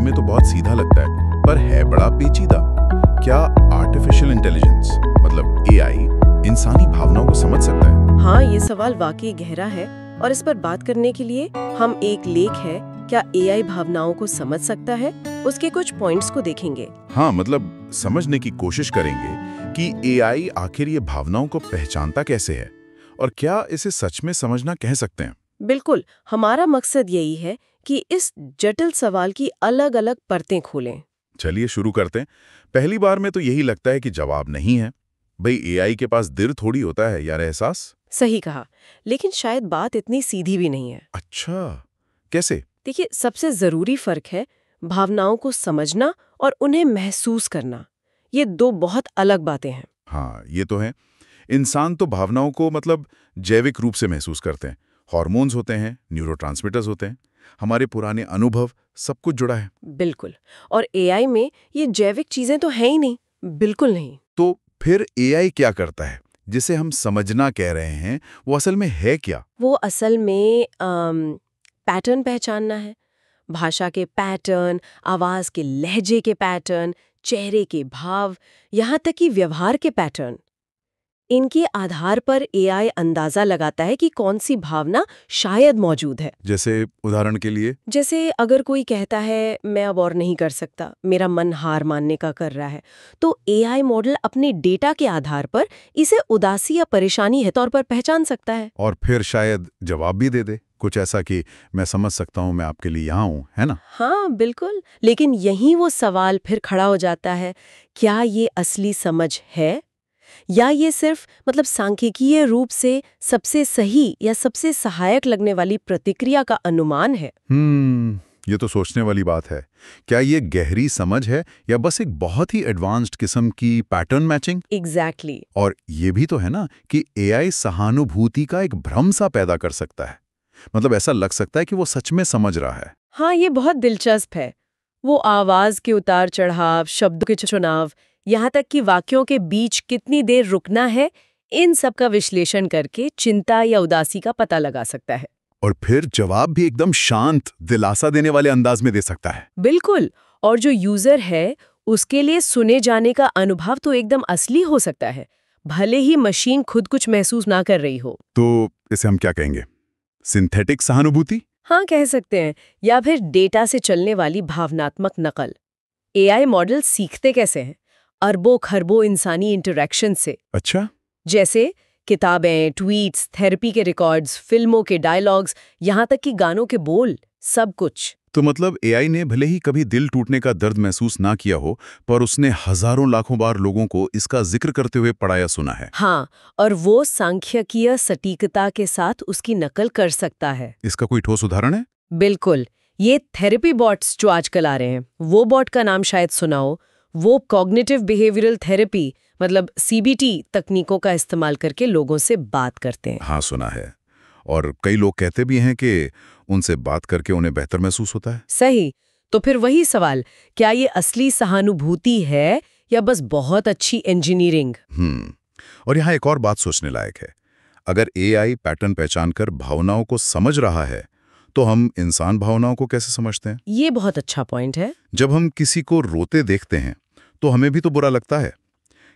में तो बहुत सीधा लगता है, पर है बड़ा पेचीदा। क्या आर्टिफिशियल इंटेलिजेंस मतलब एआई इंसानी भावनाओं को समझ सकता है? हाँ, ये सवाल वाकई गहरा है और इस पर बात करने के लिए हम एक लेख है क्या एआई भावनाओं को समझ सकता है, उसके कुछ पॉइंट्स को देखेंगे। हाँ, मतलब समझने की कोशिश करेंगे कि एआई आखिर ये भावनाओं को पहचानता कैसे है और क्या इसे सच में समझना कह सकते हैं। बिल्कुल, हमारा मकसद यही है कि इस जटिल सवाल की अलग अलग परतें खोलें। चलिए शुरू करते हैं। पहली बार में तो यही लगता है कि जवाब नहीं है। भाई, एआई के पास दिल थोड़ी होता है यार, एहसास। सही कहा, लेकिन शायद बात इतनी सीधी भी नहीं है। अच्छा, कैसे? देखिए, सबसे जरूरी फर्क है भावनाओं को समझना और उन्हें महसूस करना। ये दो बहुत अलग बातें हैं। हाँ, ये तो है। इंसान तो भावनाओं को मतलब जैविक रूप से महसूस करते हैं। हॉर्मोन्स होते हैं, न्यूरोट्रांसमीटर्स होते हैं, हमारे पुराने अनुभव, सब कुछ जुड़ा है। बिल्कुल, और एआई में ये जैविक चीजें तो हैं ही नहीं, बिल्कुल नहीं। तो फिर एआई क्या करता है जिसे हम समझना कह रहे हैं, वो असल में है क्या? वो असल में पैटर्न पहचानना है। भाषा के पैटर्न, आवाज के लहजे के पैटर्न, चेहरे के भाव, यहाँ तक कि व्यवहार के पैटर्न। इनके आधार पर एआई अंदाजा लगाता है कि कौन सी भावना शायद मौजूद है। जैसे उदाहरण के लिए? जैसे अगर कोई कहता है मैं अब और नहीं कर सकता, मेरा मन हार मानने का कर रहा है, तो एआई मॉडल अपने डेटा के आधार पर इसे उदासी या परेशानी के तौर पर पहचान सकता है। और फिर शायद जवाब भी दे दे कुछ ऐसा कि मैं समझ सकता हूँ, मैं आपके लिए यहाँ हूँ, है ना? हाँ बिल्कुल, लेकिन यहीं वो सवाल फिर खड़ा हो जाता है, क्या ये असली समझ है या ये सिर्फ मतलब सांख्यिकीय रूप से सबसे सही या सबसे सहायक लगने वाली प्रतिक्रिया का अनुमान है। ये तो सोचने वाली बात है। क्या ये गहरी समझ है या बस एक बहुत ही एडवांस्ड किस्म की पैटर्न मैचिंग? एग्जैक्टली। और ये भी तो है ना कि एआई सहानुभूति का एक भ्रम सा पैदा कर सकता है। मतलब ऐसा लग सकता है कि वो सच में समझ रहा है। हाँ, ये बहुत दिलचस्प है। वो आवाज के उतार चढ़ाव, शब्दों के चुनाव, यहाँ तक कि वाक्यों के बीच कितनी देर रुकना है, इन सब का विश्लेषण करके चिंता या उदासी का पता लगा सकता है। और फिर जवाब भी एकदम शांत, दिलासा देने वाले अंदाज में दे सकता है। बिल्कुल, और जो यूजर है उसके लिए सुने जाने का अनुभव तो एकदम असली हो सकता है, भले ही मशीन खुद कुछ महसूस ना कर रही हो। तो इसे हम क्या कहेंगे? सिंथेटिक सहानुभूति? हाँ, कह सकते हैं, या फिर डेटा से चलने वाली भावनात्मक नकल। एआई मॉडल सीखते कैसे हैं? अरबों खरबों इंसानी इंटरैक्शन से। अच्छा। जैसे किताबें, ट्वीट्स, थेरेपी के रिकॉर्ड्स, फिल्मों के डायलॉग्स, यहाँ तक कि गानों के बोल, सब कुछ। तो मतलब एआई ने भले ही कभी दिल टूटने का दर्द महसूस ना किया हो, पर उसने हजारों लाखों बार लोगों को इसका जिक्र करते हुए पढ़ा या सुना है। हाँ, और वो सांख्यिकीय सटीकता के साथ उसकी नकल कर सकता है। इसका कोई ठोस उदाहरण है? बिल्कुल, ये थेरेपी बॉट्स जो आजकल आ रहे हैं, वो बॉट का नाम शायद सुना हो। वो कॉग्निटिव बिहेवियरल थेरेपी मतलब सीबीटी तकनीकों का इस्तेमाल करके लोगों से बात करते हैं। हाँ, सुना है। और कई लोग कहते भी हैं कि उनसे बात करके उन्हें बेहतर महसूस होता है। सही। तो फिर वही सवाल, क्या ये असली सहानुभूति है या बस बहुत अच्छी इंजीनियरिंग? और यहाँ एक और बात सोचने लायक है। अगर एआई पैटर्न पहचानकर भावनाओं को समझ रहा है, तो हम इंसान भावनाओं को कैसे समझते हैं? ये बहुत अच्छा पॉइंट है। जब हम किसी को रोते देखते हैं, तो हमें भी तो बुरा लगता है।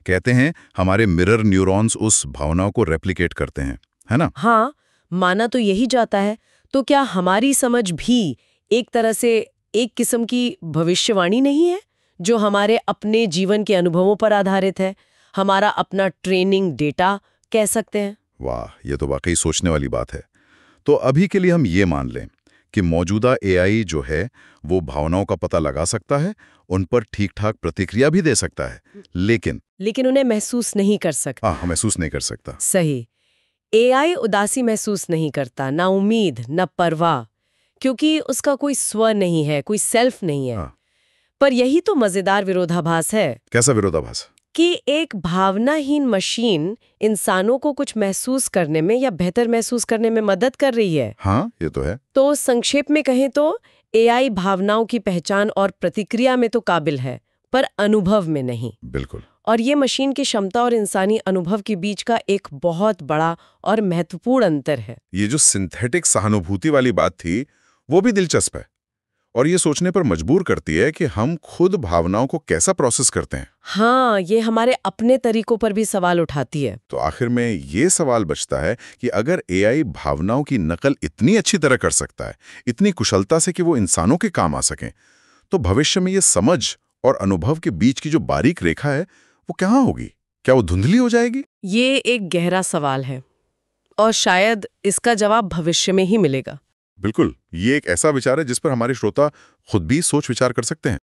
कहते हैं हमारे मिरर न्यूरॉन्स उस भावनाओं को रेप्लिकेट करते हैं, है ना? हाँ, माना तो यही जाता है। तो क्या हमारी समझ भी एक तरह से एक किस्म की भविष्यवाणी नहीं है, जो हमारे अपने जीवन के अनुभवों पर आधारित है, हमारा अपना ट्रेनिंग डेटा कह सकते हैं? वाह, ये तो वाकई सोचने वाली बात है। तो अभी के लिए हम ये मान लें कि मौजूदा एआई जो है वो भावनाओं का पता लगा सकता है, उन पर ठीक-ठाक प्रतिक्रिया भी दे सकता है, लेकिन उन्हें महसूस नहीं कर सकता। महसूस नहीं कर सकता। सही। एआई उदासी महसूस नहीं करता, ना उम्मीद, ना परवाह, क्योंकि उसका कोई स्व नहीं है, कोई सेल्फ नहीं है। हाँ। पर यही तो मजेदार विरोधाभास है कैसा विरोधाभास? कि एक भावनाहीन मशीन इंसानों को कुछ महसूस करने में या बेहतर महसूस करने में मदद कर रही है। हाँ, ये तो है। तो संक्षेप में कहें तो एआई भावनाओं की पहचान और प्रतिक्रिया में तो काबिल है, पर अनुभव में नहीं। बिल्कुल। और ये मशीन की क्षमता और इंसानी अनुभव के बीच का एक बहुत बड़ा और महत्वपूर्ण अंतर है। ये जो सिंथेटिक सहानुभूति वाली बात थी, वो भी दिलचस्प है। और ये सोचने पर मजबूर करती है कि हम खुद भावनाओं को कैसा प्रोसेस करते हैं। हाँ, ये हमारे अपने तरीकों पर भी सवाल उठाती है। तो आखिर में ये सवाल बचता है कि अगर एआई भावनाओं की नकल इतनी अच्छी तरह कर सकता है, इतनी कुशलता से कि वो इंसानों के काम आ सकें, तो भविष्य में ये समझ और अनुभव के बीच की जो बारीक रेखा है वो कहाँ होगी? क्या वो धुंधली हो जाएगी? ये एक गहरा सवाल है और शायद इसका जवाब भविष्य में ही मिलेगा। बिल्कुल, ये एक ऐसा विचार है जिस पर हमारे श्रोता खुद भी सोच विचार कर सकते हैं।